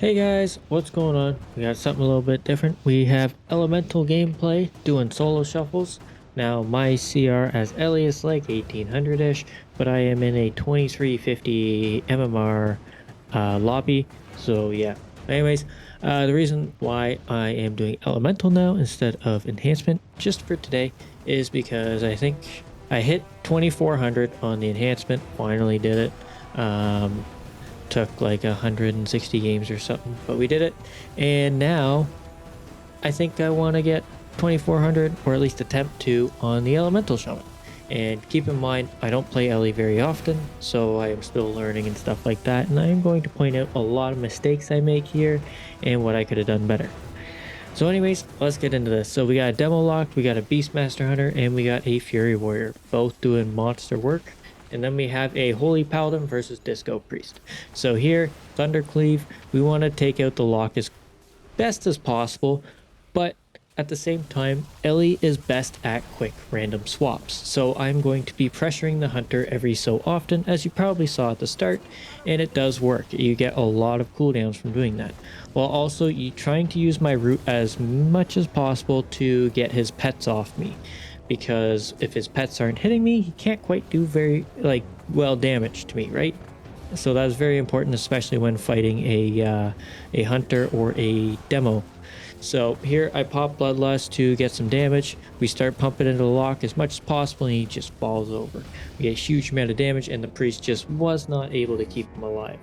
Hey guys, what's going on? We got something a little bit different. We have elemental gameplay doing solo shuffles. Now my CR as Ellie is like 1800-ish, but I am in a 2350 MMR lobby. So yeah. Anyways, the reason why I am doing elemental now instead of enhancement just for today is because I think I hit 2400 on the enhancement. Finally did it. Took like 160 games or something, but we did it. And now I think I want to get 2400 or at least attempt to on the Elemental Shaman. And keep in mind, I don't play Ellie very often, so I am still learning and stuff like that. And I am going to point out a lot of mistakes I make here and what I could have done better. So anyways, let's get into this. So we got a demo locked, we got a Beastmaster Hunter, and we got a Fury Warrior, both doing monster work. And then we have a Holy Paladin versus Disco Priest. So here, Thundercleave, we want to take out the lock as best as possible, but at the same time, Ellie is best at quick random swaps. So I'm going to be pressuring the hunter every so often, as you probably saw at the start, and it does work. You get a lot of cooldowns from doing that. While also trying to use my root as much as possible to get his pets off me. Because if his pets aren't hitting me, he can't quite do very well damage to me, right? So that is very important, especially when fighting a hunter or a demo. So here I pop Bloodlust to get some damage. We start pumping into the lock as much as possible, and he just falls over. We get a huge amount of damage, and the priest just was not able to keep him alive.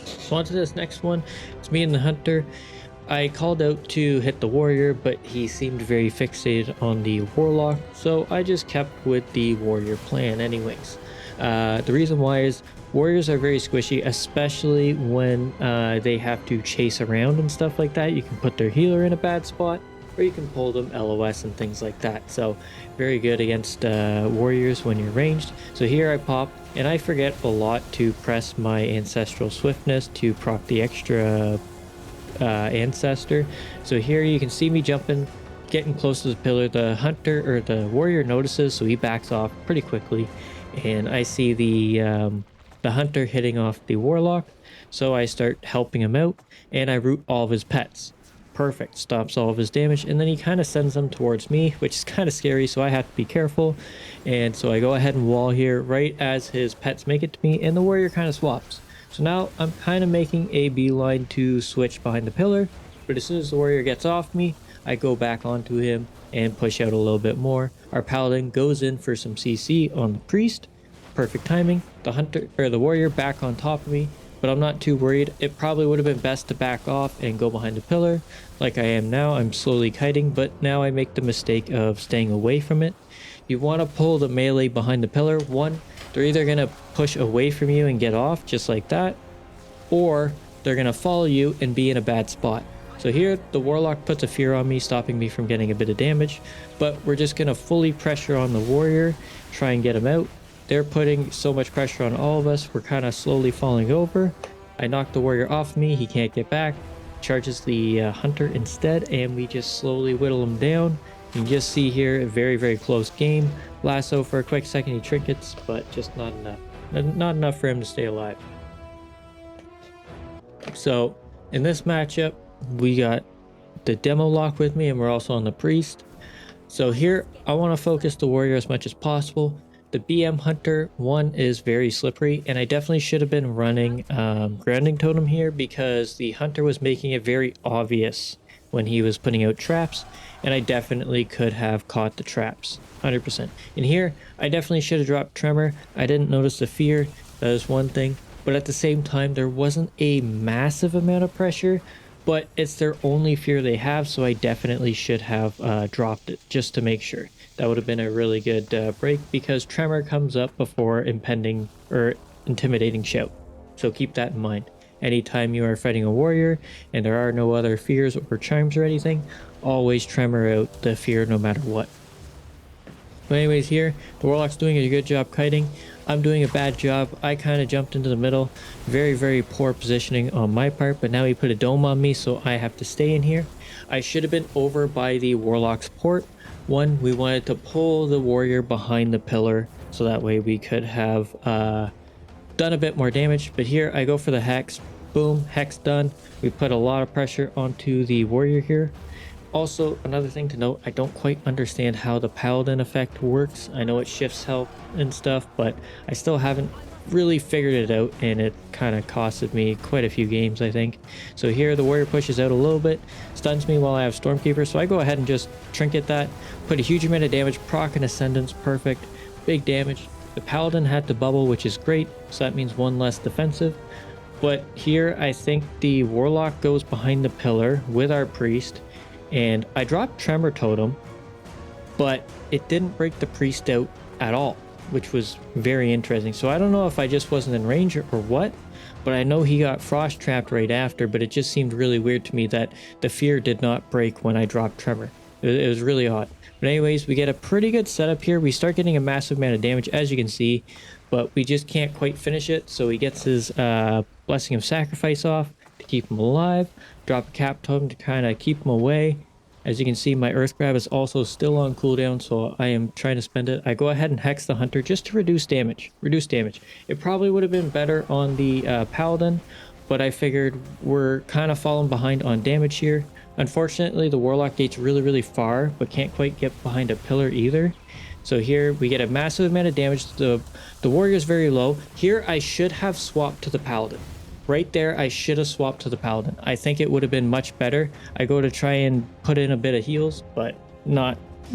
So on to this next one. It's me and the hunter. I called out to hit the warrior, but he seemed very fixated on the warlock, so I just kept with the warrior plan anyways. The reason why is warriors are very squishy, especially when they have to chase around and stuff like that. You can put their healer in a bad spot, or you can pull them LOS and things like that. So very good against warriors when you're ranged. So here I pop, and I forget a lot to press my ancestral swiftness to proc the extra ancestor. So here you can see me jumping, getting close to the pillar. The hunter or the warrior notices, so he backs off pretty quickly, and I see the hunter hitting off the warlock, so I start helping him out, and I root all of his pets. Perfect, stops all of his damage, and then he kind of sends them towards me, which is kind of scary, so I have to be careful. And so I go ahead and wall here right as his pets make it to me, and the warrior kind of swaps. So now I'm kind of making a beeline to switch behind the pillar, but as soon as the warrior gets off me, I go back onto him and push out a little bit more. Our paladin goes in for some CC on the priest. Perfect timing. The hunter or the warrior back on top of me, but I'm not too worried. It probably would have been best to back off and go behind the pillar like I am now. I'm slowly kiting, but now I make the mistake of staying away from it. You want to pull the melee behind the pillar. One, they're either going to push away from you and get off just like that, or they're going to follow you and be in a bad spot. So here the warlock puts a fear on me, stopping me from getting a bit of damage, but we're just going to fully pressure on the warrior, try and get him out. They're putting so much pressure on all of us, we're kind of slowly falling over. I knock the warrior off me, he can't get back, charges the hunter instead, and we just slowly whittle him down. You can just see here a very, very close game. Lasso for a quick second, he trinkets, but just not enough. Not enough for him to stay alive. So in this matchup, we got the demo lock with me, and we're also on the priest. So here I want to focus the warrior as much as possible. The BM hunter one is very slippery, and I definitely should have been running grounding totem here, because the hunter was making it very obvious when he was putting out traps, and I definitely could have caught the traps 100%. And here I definitely should have dropped tremor. I didn't notice the fear, that is one thing, but at the same time there wasn't a massive amount of pressure, but it's their only fear they have, so I definitely should have dropped it just to make sure. That would have been a really good break, because tremor comes up before impending or intimidating shout, so keep that in mind. Anytime you are fighting a warrior and there are no other fears or charms or anything, always tremor out the fear no matter what. But anyways, here the warlock's doing a good job kiting. I'm doing a bad job. I kind of jumped into the middle. Very, very poor positioning on my part, but now he put a dome on me, so I have to stay in here. I should have been over by the warlock's port. One, we wanted to pull the warrior behind the pillar, so that way we could have done a bit more damage. But here I go for the hex, Boom, hex done. We put a lot of pressure onto the warrior here. Also, another thing to note, I don't quite understand how the paladin effect works. I know it shifts health and stuff, but I still haven't really figured it out, and it kind of costed me quite a few games, I think. So here the warrior pushes out a little bit, stuns me while I have Stormkeeper, so I go ahead and just trinket that, put a huge amount of damage, proc and Ascendance, perfect, big damage. The paladin had to bubble, which is great, so that means one less defensive. But here I think the warlock goes behind the pillar with our priest, and I dropped Tremor Totem, but it didn't break the priest out at all, which was very interesting. So I don't know if I just wasn't in range or what, but I know he got frost trapped right after, but it just seemed really weird to me that the fear did not break when I dropped Tremor. It was really odd. But anyways, we get a pretty good setup here. We start getting a massive amount of damage, as you can see, but we just can't quite finish it. So he gets his Blessing of Sacrifice off to keep him alive, drop a cap totem to kind of keep him away. As you can see, my Earth Grab is also still on cooldown, so I am trying to spend it. I go ahead and hex the Hunter just to reduce damage. It probably would have been better on the Paladin, but I figured we're kind of falling behind on damage here. Unfortunately, the Warlock gate's really far, but can't quite get behind a pillar either. So here we get a massive amount of damage. The Warrior's very low. Here I should have swapped to the Paladin. Right there, I should have swapped to the Paladin. I think it would have been much better. I go to try and put in a bit of heals, but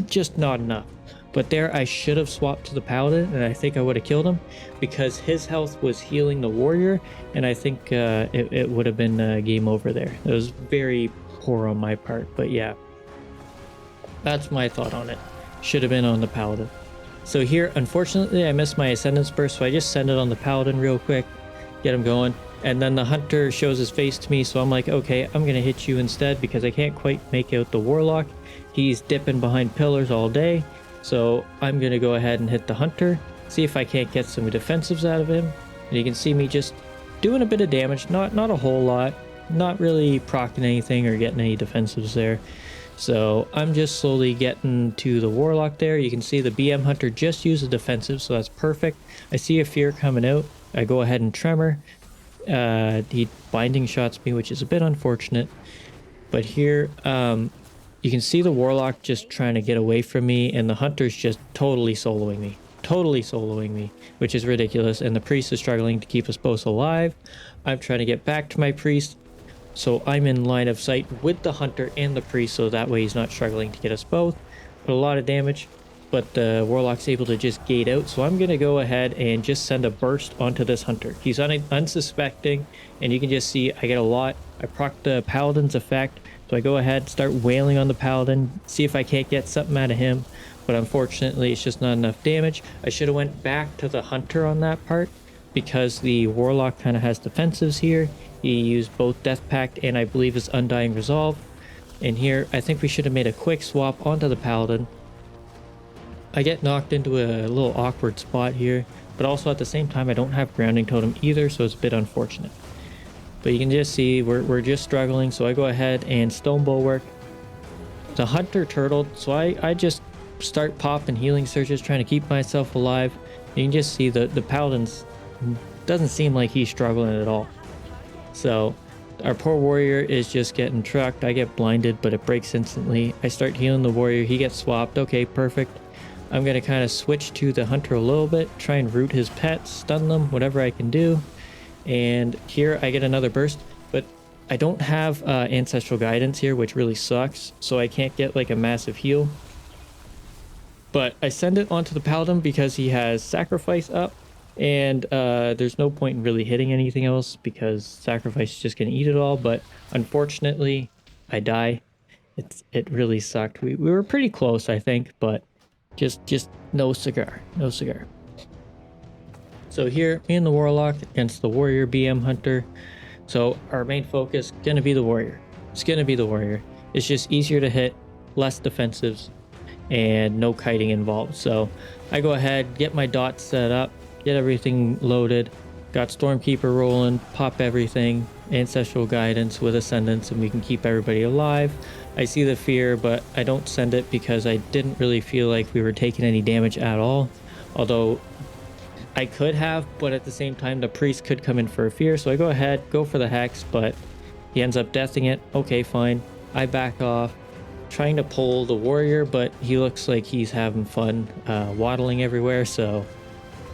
just not enough. But there, I should have swapped to the Paladin, and I think I would have killed him because his health was healing the Warrior, and I think it would have been game over there. It was very poor on my part, but yeah. That's my thought on it. Should have been on the Paladin. So here, unfortunately, I missed my Ascendance Burst, so I just send it on the Paladin real quick, get him going. And then the Hunter shows his face to me, so I'm like, okay, I'm going to hit you instead because I can't quite make out the Warlock. He's dipping behind pillars all day, so I'm going to go ahead and hit the Hunter, see if I can't get some defensives out of him. And you can see me just doing a bit of damage, not a whole lot, not really proccing anything or getting any defensives there. So I'm just slowly getting to the Warlock there. You can see the BM Hunter just used a defensive, so that's perfect. I see a fear coming out. I go ahead and Tremor. He binding shots me, which is a bit unfortunate. But here, you can see the Warlock just trying to get away from me, and the Hunter's just totally soloing me, which is ridiculous. And the Priest is struggling to keep us both alive. I'm trying to get back to my Priest, so I'm in line of sight with the Hunter and the Priest, so that way he's not struggling to get us both. Put a lot of damage, but the Warlock's able to just gate out, so I'm going to go ahead and just send a burst onto this Hunter. He's unsuspecting, and you can just see I get a lot. I proc the Paladin's effect, so I go ahead, start wailing on the Paladin, see if I can't get something out of him, but unfortunately it's just not enough damage. I should have went back to the Hunter on that part, because the Warlock kind of has defensives here. He used both Death Pact and I believe his Undying Resolve. And here, I think we should have made a quick swap onto the Paladin. I get knocked into a little awkward spot here, but also at the same time I don't have Grounding Totem either, so it's a bit unfortunate. But you can just see we're just struggling, so I go ahead and Stone Bulwark. The Hunter turtled, so I just start popping healing surges, trying to keep myself alive. You can just see the Paladin's doesn't seem like he's struggling at all. So our poor Warrior is just getting trucked. I get blinded, but it breaks instantly. I start healing the Warrior. He gets swapped. Okay, perfect. I'm going to kind of switch to the Hunter a little bit, try and root his pets, stun them, whatever I can do. And here I get another burst, but I don't have Ancestral Guidance here, which really sucks, so I can't get like a massive heal. But I send it onto the Paladin because he has Sacrifice up, and there's no point in really hitting anything else because Sacrifice is just going to eat it all. But unfortunately, I die. It really sucked. We were pretty close, I think, but just no cigar. So here, me and the Warlock against the Warrior BM Hunter. So our main focus gonna be the Warrior. It's gonna be the Warrior. It's just easier to hit, less defensives, and no kiting involved. So I go ahead, get my dots set up, get everything loaded, got Stormkeeper rolling, pop everything, Ancestral Guidance with Ascendance, and we can keep everybody alive. I see the fear, but I don't send it because I didn't really feel like we were taking any damage at all. Although I could have, but at the same time, the priest could come in for a fear. So I go ahead, go for the hex, but he ends up deathing it. Okay, fine. I back off, trying to pull the warrior, but he looks like he's having fun waddling everywhere, so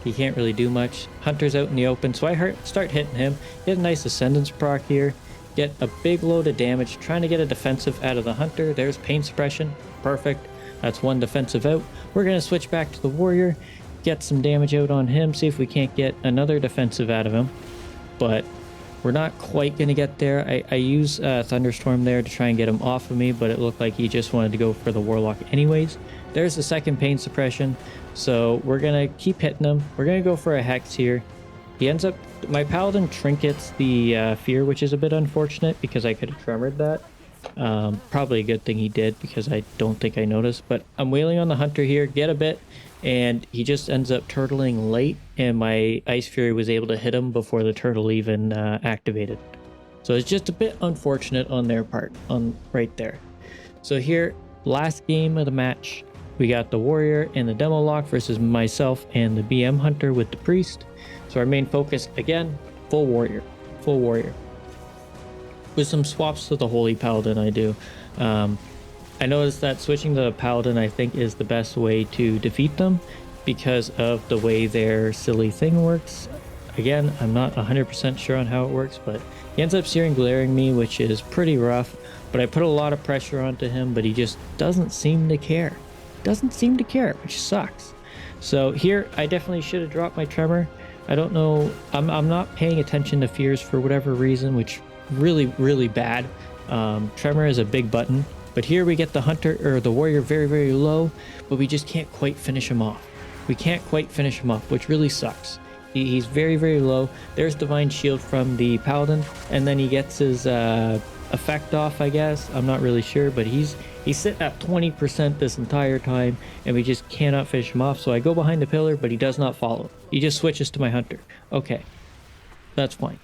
he can't really do much. Hunter's out in the open, so I start hitting him. Get a nice ascendance proc here. Get a big load of damage, trying to get a defensive out of the hunter. There's pain suppression. Perfect. That's one defensive out. We're going to switch back to the warrior, get some damage out on him, see if we can't get another defensive out of him. But we're not quite going to get there. I use Thunderstorm there to try and get him off of me, but it looked like he just wanted to go for the Warlock anyways. There's the second pain suppression, so we're going to keep hitting him. We're going to go for a Hex here. He ends up... My Paladin trinkets the Fear, which is a bit unfortunate because I could have tremored that. Probably a good thing he did because I don't think I noticed, but I'm wailing on the Hunter here, get a bit, and he just ends up turtling late, and my Ice Fury was able to hit him before the turtle even activated. So it's just a bit unfortunate on their part, on right there. So here, last game of the match, we got the Warrior and the Demo Lock versus myself and the BM Hunter with the Priest. So our main focus, again, full Warrior. Full Warrior. With some swaps to the Holy Paladin I do. I noticed that switching to the Paladin I think is the best way to defeat them because of the way their silly thing works. Again, I'm not 100% sure on how it works, but he ends up Searing Glaring me, which is pretty rough. But I put a lot of pressure onto him, but he just doesn't seem to care. Doesn't seem to care, which sucks. So here, I definitely should have dropped my Tremor. I don't know, I'm not paying attention to fears for whatever reason, which really bad. Tremor is a big button, but here we get the Hunter or the Warrior very low, but we just can't quite finish him off. We can't quite finish him off, which really sucks. He's very low. There's Divine Shield from the Paladin, and then he gets his effect off, I guess. I'm not really sure, but he's sitting at 20% this entire time, and we just cannot finish him off. So I go behind the pillar, but he does not follow. He just switches to my Hunter. Okay, that's fine.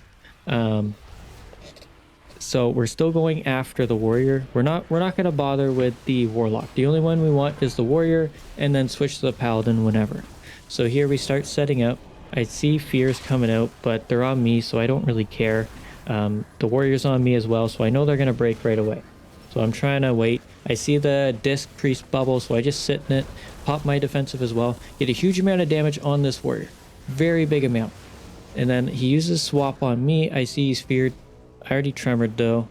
So we're still going after the Warrior. We're not going to bother with the Warlock. The only one we want is the Warrior, and then switch to the Paladin whenever. So here we start setting up. I see fears coming out, but they're on me, so I don't really care. The Warrior's on me as well, so I know they're going to break right away. So I'm trying to wait. I see the Disc Priest bubble, so I just sit in it, pop my defensive as well, get a huge amount of damage on this Warrior. Very big amount. And then he uses swap on me. I see he's feared. I already tremored though.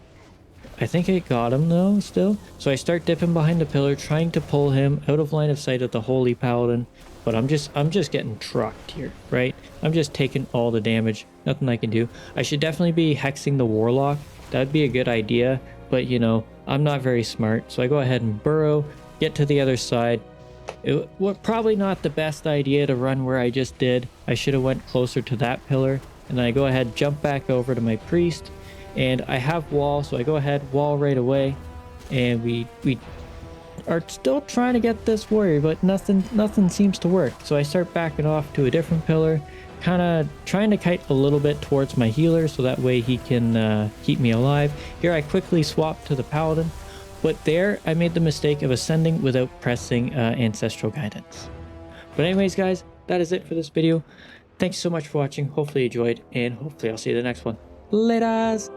I think I got him though still. So I start dipping behind the pillar, trying to pull him out of line of sight of the Holy Paladin. But I'm just getting trucked here, right? I'm just taking all the damage. Nothing I can do. I should definitely be hexing the Warlock. That'd be a good idea. But you know, I'm not very smart. So I go ahead and burrow, get to the other side. It was probably not the best idea to run where I just did. I should have went closer to that pillar. And then I go ahead, jump back over to my Priest. And I have wall, so I go ahead, wall right away. And we are still trying to get this Warrior, but nothing seems to work. So I start backing off to a different pillar, kind of trying to kite a little bit towards my healer, so that way he can keep me alive. Here I quickly swap to the Paladin, but there I made the mistake of ascending without pressing Ancestral Guidance. But anyways, guys, that is it for this video. Thanks so much for watching. Hopefully you enjoyed, and hopefully I'll see you in the next one. Laters!